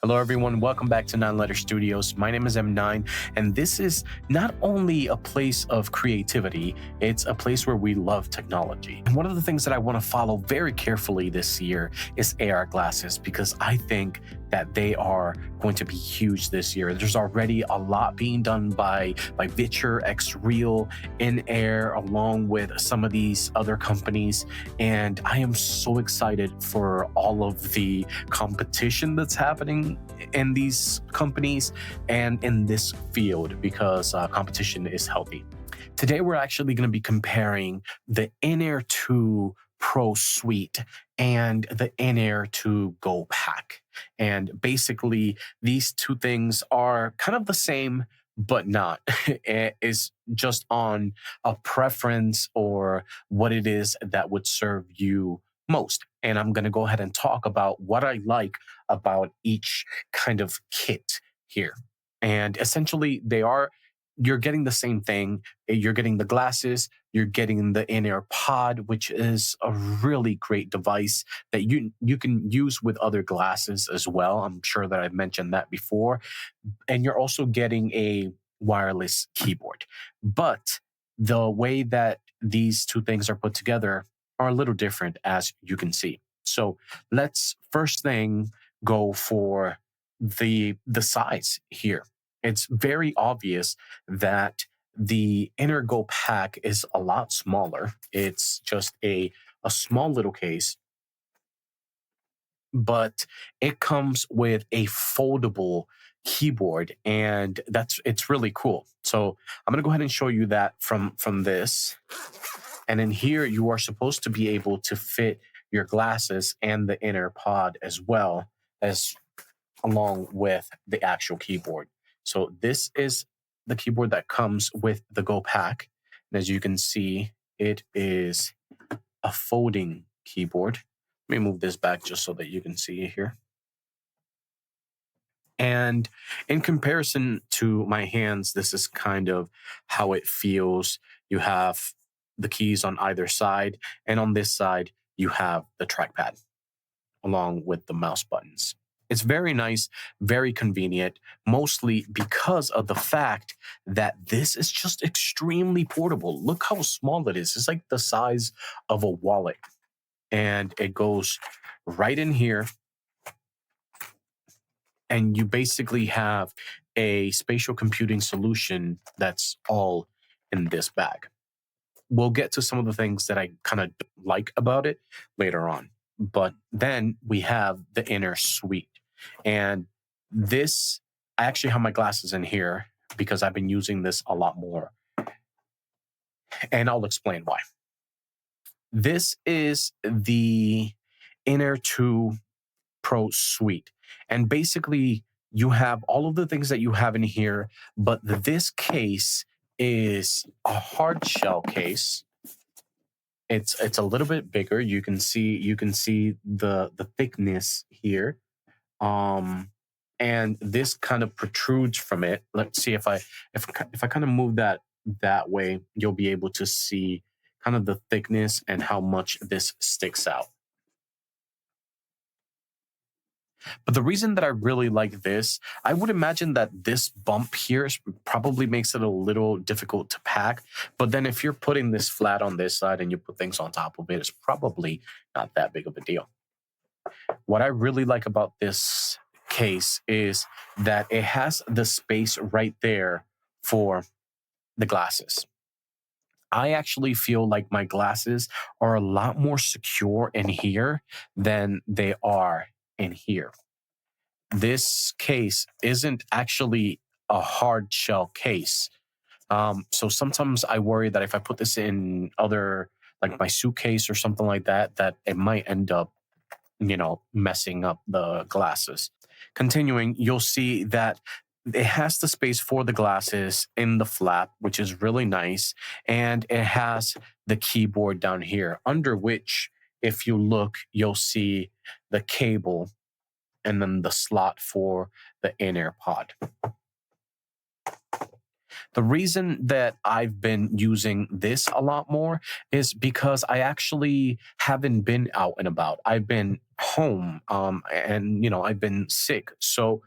Hello, everyone. Welcome back to Nine Letter Studios. My name is M9, and this is not only a place of creativity, it's a place where we love technology. And one of the things that I want to follow very carefully this year is AR glasses, because I think that they are going to be huge this year. There's already a lot being done by Vitcher, X-Real, INAIR, along with some of these other companies. And I am so excited for all of the competition that's happening in these companies and in this field, because competition is healthy. Today, we're actually going to be comparing the INAIR 2 Pro Suite and the INAIR 2 Go Pack. And basically, these two things are kind of the same, but not. It is just on a preference or what it is that would serve you most. And I'm going to go ahead and talk about what I like about each kind of kit here. And essentially, you're getting the same thing. You're getting the glasses, you're getting the INAIR pod, which is a really great device that you can use with other glasses as well. I'm sure that I've mentioned that before. And you're also getting a wireless keyboard. But the way that these two things are put together are a little different, as you can see. So let's first thing go for the size here. It's very obvious that the INAIR Go Pack is a lot smaller. It's just a small little case, but it comes with a foldable keyboard, and it's really cool. So I'm gonna go ahead and show you that from this. And in here, you are supposed to be able to fit your glasses and the INAIR pod as well as along with the actual keyboard. So this is the keyboard that comes with the Go Pack. And as you can see, it is a folding keyboard. Let me move this back just so that you can see it here. And in comparison to my hands, this is kind of how it feels. You have the keys on either side, and on this side, you have the trackpad along with the mouse buttons. It's very nice, very convenient, mostly because of the fact that this is just extremely portable. Look how small it is. It's like the size of a wallet. And it goes right in here. And you basically have a spatial computing solution that's all in this bag. We'll get to some of the things that I kind of like about it later on. But then we have the INAIR Suite. And this, I actually have my glasses in here because I've been using this a lot more. And I'll explain why. This is the INAIR 2 Pro Suite. And basically, you have all of the things that you have in here, but this case is a hard shell case. It's a little bit bigger. You can see the thickness here. And this kind of protrudes from it. Let's see if I kind of move that way, you'll be able to see kind of the thickness and how much this sticks out. But the reason that I really like this, I would imagine that this bump here probably makes it a little difficult to pack. But then if you're putting this flat on this side and you put things on top of it, it's probably not that big of a deal. What I really like about this case is that it has the space right there for the glasses. I actually feel like my glasses are a lot more secure in here than they are in here. This case isn't actually a hard shell case. So sometimes I worry that if I put this in other, like my suitcase or something like that, that it might end up, messing up the glasses. Continuing, you'll see that it has the space for the glasses in the flap, which is really nice. And it has the keyboard down here, under which, if you look, you'll see the cable and then the slot for the INAIR pod. The reason that I've been using this a lot more is because I actually haven't been out and about. I've been home, and I've been sick. So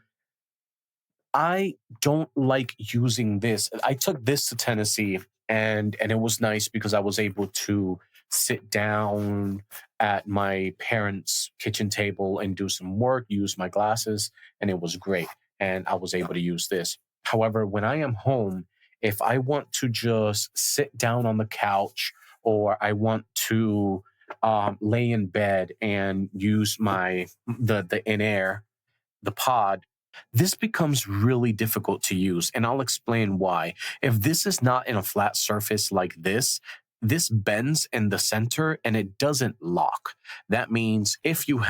I don't like using this. I took this to Tennessee, and it was nice because I was able to sit down at my parents' kitchen table and do some work, use my glasses, and it was great. And I was able to use this. However, when I am home, if I want to just sit down on the couch or I want to lay in bed and use the in-air, the pod, this becomes really difficult to use. And I'll explain why. If this is not in a flat surface like this bends in the center and it doesn't lock. That means if you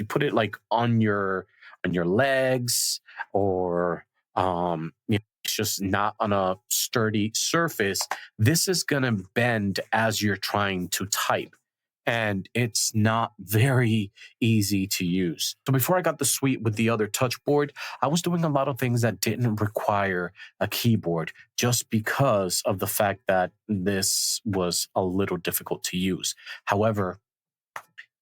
put it like on your legs, or it's just not on a sturdy surface, this is going to bend as you're trying to type. And it's not very easy to use. So before I got the suite with the other touch board, I was doing a lot of things that didn't require a keyboard just because of the fact that this was a little difficult to use. However,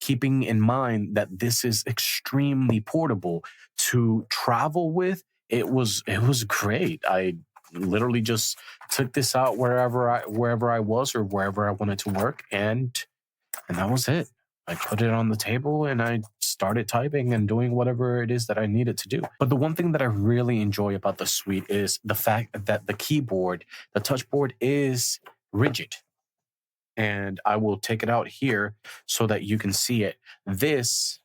keeping in mind that this is extremely portable to travel with, it was great. I literally just took this out wherever I was or wherever I wanted to work, and that was it. I put it on the table and I started typing and doing whatever it is that I needed to do. But the one thing that I really enjoy about the suite is the fact that the keyboard, the touchboard, is rigid. And I will take it out here so that you can see it. This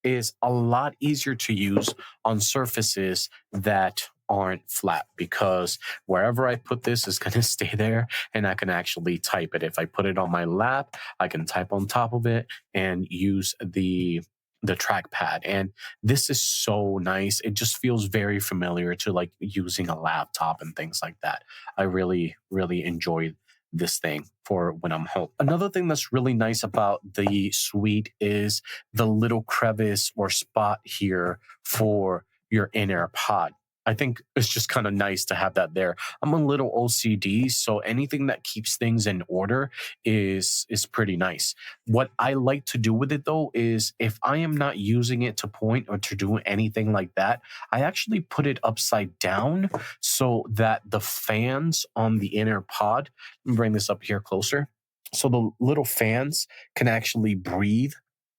is a lot easier to use on surfaces that aren't flat, because wherever I put this is going to stay there and I can actually type it. If I put it on my lap, I can type on top of it and use the trackpad. And this is so nice. It just feels very familiar to like using a laptop and things like that. I really, really enjoy this thing for when I'm home. Another thing that's really nice about the suite is the little crevice or spot here for your in-air pod. I think it's just kind of nice to have that there. I'm a little OCD, so anything that keeps things in order is pretty nice. What I like to do with it though is if I am not using it to point or to do anything like that, I actually put it upside down so that the fans on the inner pod, let me bring this up here closer. So the little fans can actually breathe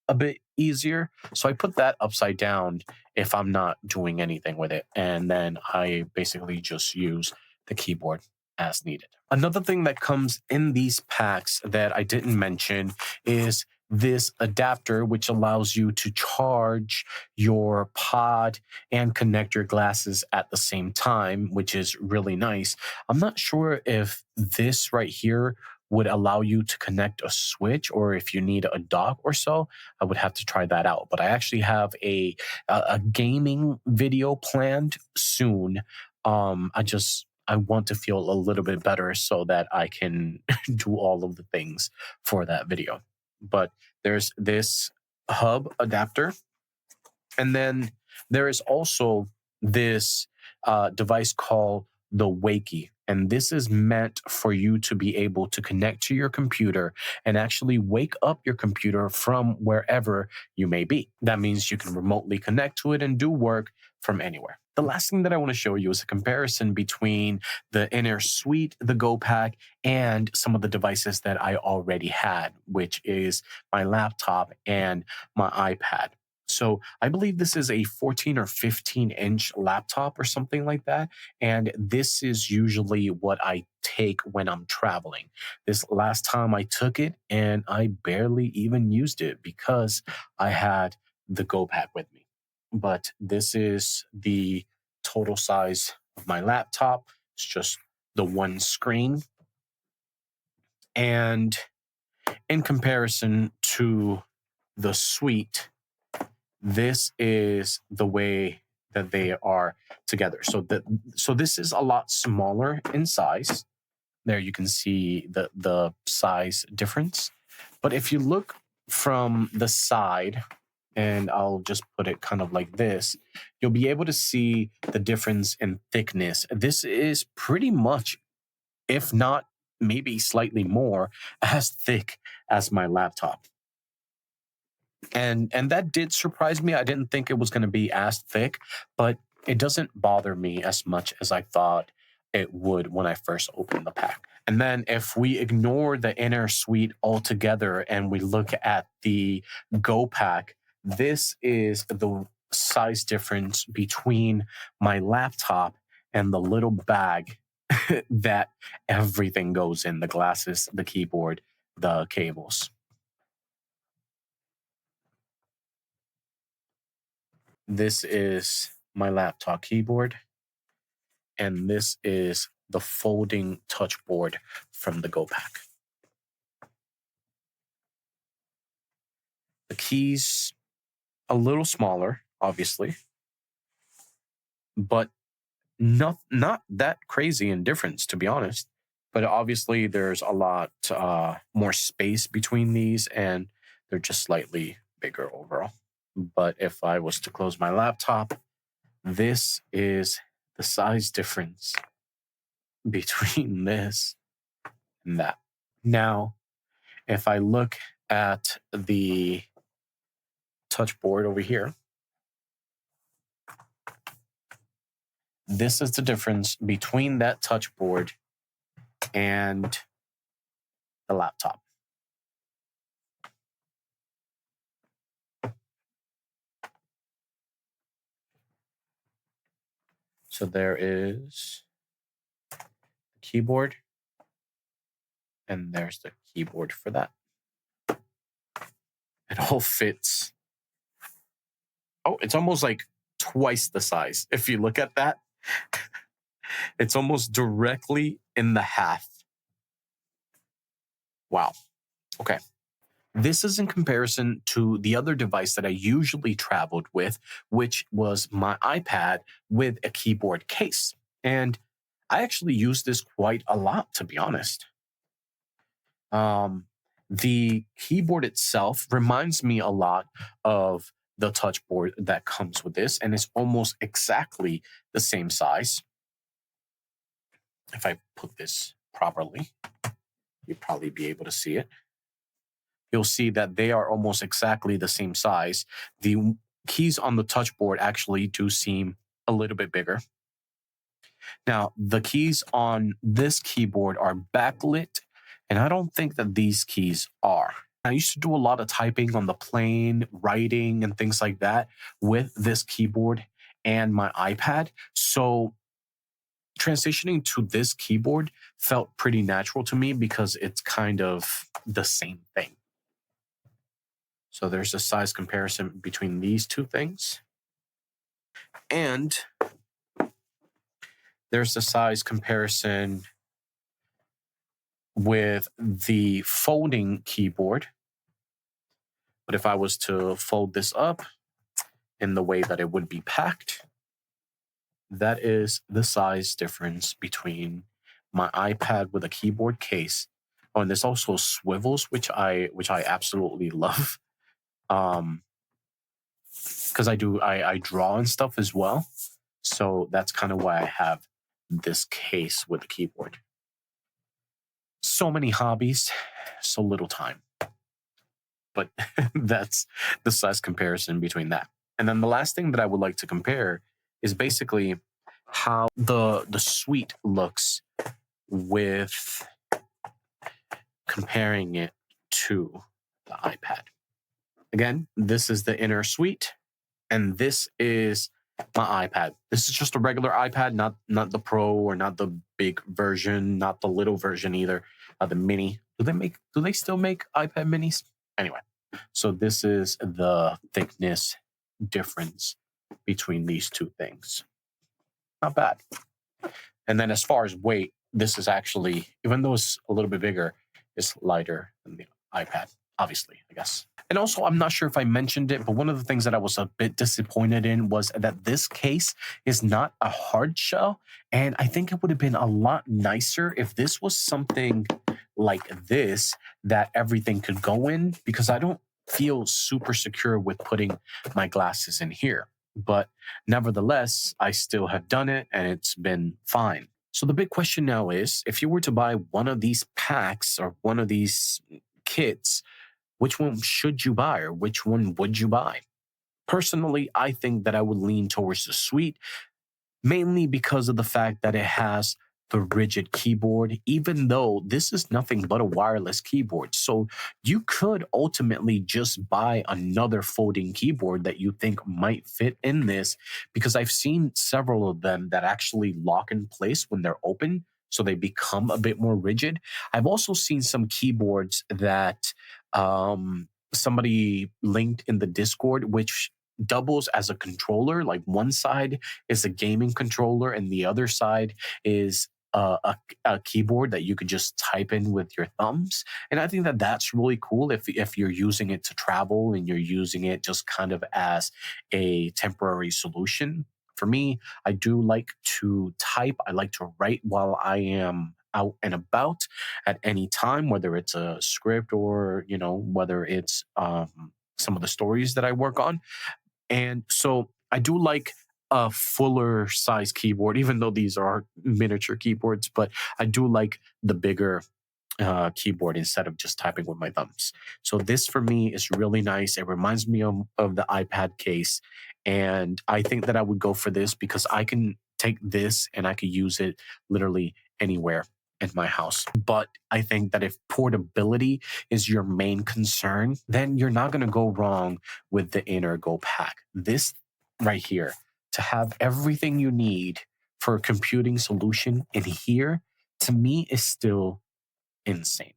a bit easier. So I put that upside down if I'm not doing anything with it. And then I basically just use the keyboard as needed. Another thing that comes in these packs that I didn't mention is this adapter, which allows you to charge your pod and connect your glasses at the same time, which is really nice. I'm not sure if this right here would allow you to connect a switch or if you need a dock or so. I would have to try that out. But I actually have a gaming video planned soon. I want to feel a little bit better so that I can do all of the things for that video. But there's this hub adapter, and then there is also this device called the Wakey. And this is meant for you to be able to connect to your computer and actually wake up your computer from wherever you may be. That means you can remotely connect to it and do work from anywhere. The last thing that I want to show you is a comparison between the in-air suite, the Go Pack, and some of the devices that I already had, which is my laptop and my iPad. So I believe this is a 14 or 15-inch laptop or something like that. And this is usually what I take when I'm traveling. This last time I took it and I barely even used it because I had the Go Pack with me. But this is the total size of my laptop. It's just the one screen. And in comparison to the suite, this is the way that they are together. So this is a lot smaller in size. There you can see the size difference. But if you look from the side, and I'll just put it kind of like this, you'll be able to see the difference in thickness. This is pretty much, if not maybe slightly more, as thick as my laptop. And that did surprise me. I didn't think it was going to be as thick, but it doesn't bother me as much as I thought it would when I first opened the pack. And then if we ignore the INAIR suite altogether and we look at the Go pack, this is the size difference between my laptop and the little bag that everything goes in: the glasses, the keyboard, the cables. This is my laptop keyboard, and this is the folding touch board from the Go pack. The keys, a little smaller, obviously, but not that crazy in difference, to be honest. But obviously, there's a lot more space between these, and they're just slightly bigger overall. But if I was to close my laptop, this is the size difference between this and that. Now, if I look at the touch board over here, this is the difference between that touch board and the laptop. So there is the keyboard, and there's the keyboard for that. It all fits. Oh, it's almost like twice the size. If you look at that, it's almost directly in the half. Wow. Okay. This is in comparison to the other device that I usually traveled with, which was my iPad with a keyboard case. And I actually use this quite a lot, to be honest. The keyboard itself reminds me a lot of the touch board that comes with this, and it's almost exactly the same size. If I put this properly, you'll probably be able to see it. You'll see that they are almost exactly the same size. The keys on the touch board actually do seem a little bit bigger. Now, the keys on this keyboard are backlit, and I don't think that these keys are. I used to do a lot of typing on the plane, writing, and things like that with this keyboard and my iPad. So transitioning to this keyboard felt pretty natural to me because it's kind of the same thing. So there's a size comparison between these two things. And there's a size comparison with the folding keyboard. But if I was to fold this up in the way that it would be packed, that is the size difference between my iPad with a keyboard case. Oh, and this also swivels, which I absolutely love. Because I draw and stuff as well. So that's kind of why I have this case with the keyboard. So many hobbies, so little time. But that's the size comparison between that. And then the last thing that I would like to compare is basically how the suite looks with comparing it to the iPad. Again, this is the INAIR suite, and this is my iPad. This is just a regular iPad, not the Pro or not the big version, not the little version either. The mini. Do they still make iPad minis? Anyway, so this is the thickness difference between these two things. Not bad. And then as far as weight, this is actually, even though it's a little bit bigger, it's lighter than the iPad, obviously, I guess. And also, I'm not sure if I mentioned it, but one of the things that I was a bit disappointed in was that this case is not a hard shell. And I think it would have been a lot nicer if this was something like this that everything could go in, because I don't feel super secure with putting my glasses in here. But nevertheless, I still have done it and it's been fine. So the big question now is, if you were to buy one of these packs or one of these kits, which one should you buy or which one would you buy? Personally, I think that I would lean towards the Suite, mainly because of the fact that it has the rigid keyboard, even though this is nothing but a wireless keyboard. So you could ultimately just buy another folding keyboard that you think might fit in this, because I've seen several of them that actually lock in place when they're open. So they become a bit more rigid. I've also seen some keyboards that somebody linked in the Discord, which doubles as a controller. Like one side is a gaming controller, and the other side is a keyboard that you could just type in with your thumbs. And I think that that's really cool if you're using it to travel and you're using it just kind of as a temporary solution. For me, I do like to type. I like to write while I am out and about at any time, whether it's a script or whether it's some of the stories that I work on. And so I do like a fuller size keyboard, even though these are miniature keyboards, but I do like the bigger keyboard instead of just typing with my thumbs. So this for me is really nice. It reminds me of the iPad case. And I think that I would go for this because I can take this and I could use it literally anywhere in my house. But I think that if portability is your main concern, then you're not going to go wrong with the INAIR Go Pack. This right here, to have everything you need for a computing solution in here, to me is still insane.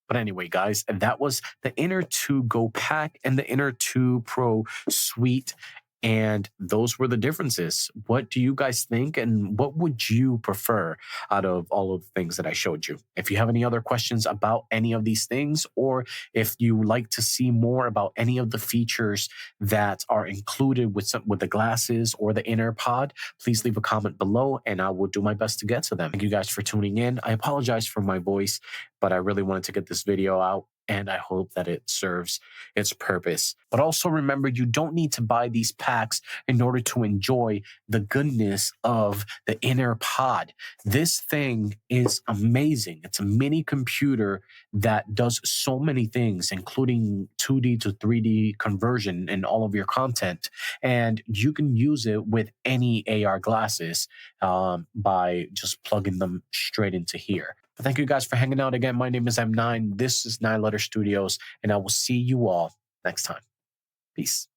But anyway, guys, that was the INAIR 2 Go Pack and the INAIR 2 Pro Suite. And those were the differences. What do you guys think? And what would you prefer out of all of the things that I showed you? If you have any other questions about any of these things, or if you like to see more about any of the features that are included with the glasses or the INAIR Pod, please leave a comment below and I will do my best to get to them. Thank you guys for tuning in. I apologize for my voice, but I really wanted to get this video out, and I hope that it serves its purpose. But also remember, you don't need to buy these packs in order to enjoy the goodness of the INAIR Pod. This thing is amazing. It's a mini computer that does so many things, including 2D to 3D conversion in all of your content. And you can use it with any AR glasses by just plugging them straight into here. Thank you guys for hanging out again. My name is M9. This is 9 Letter Studios, and I will see you all next time. Peace.